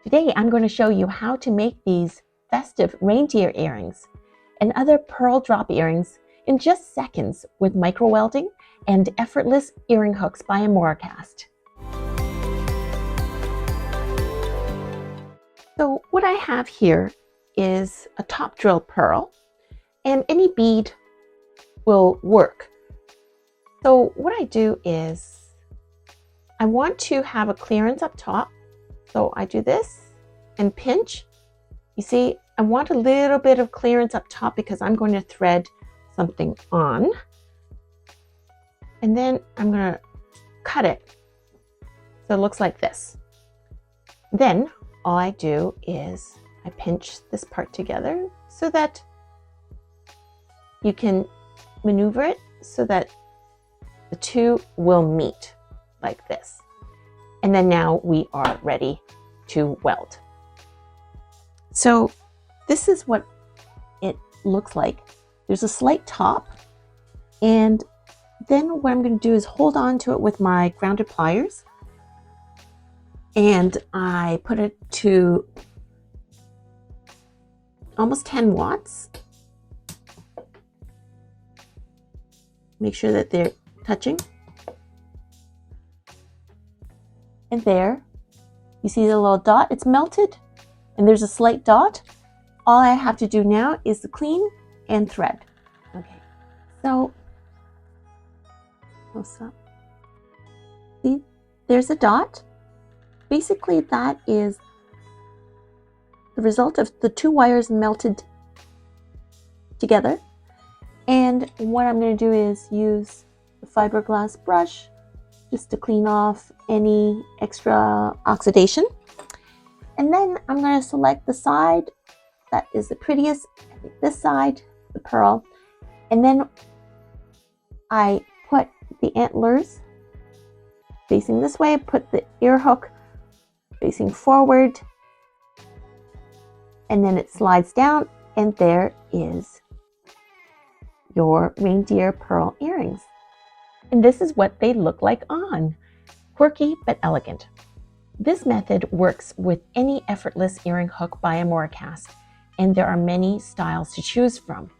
Today I'm going to show you how to make these festive reindeer earrings and other pearl drop earrings in just seconds with micro welding and effortless earring hooks by Amoracast. So what I have here is a top drill pearl, and any bead will work. So what I do is I want to have a clearance up top. So I do this and pinch. You see, I want a little bit of clearance up top because I'm going to thread something on. And then I'm going to cut it so it looks like this. Then all I do is I pinch this part together so that you can maneuver it so that the two will meet like this. And then now we are ready to weld. So this is what it looks like. There's a slight top, and then what I'm going to do is hold on to it with my grounded pliers, and I put it to almost 10 watts. Make sure that they're touching. And there, you see the little dot, it's melted, and there's a slight dot. All I have to do now is to clean and thread. Okay, so, close up. See, there's a dot. Basically, that is the result of the two wires melted together. And what I'm going to do is use the fiberglass brush just to clean off any extra oxidation. And then I'm going to select the side that is the prettiest, this side, the pearl. And then I put the antlers facing this way, put the ear hook facing forward, and then it slides down, and there is your reindeer pearl earrings. And this is what they look like on. Quirky but elegant. This method works with any effortless earring hook by Amoracast, and there are many styles to choose from.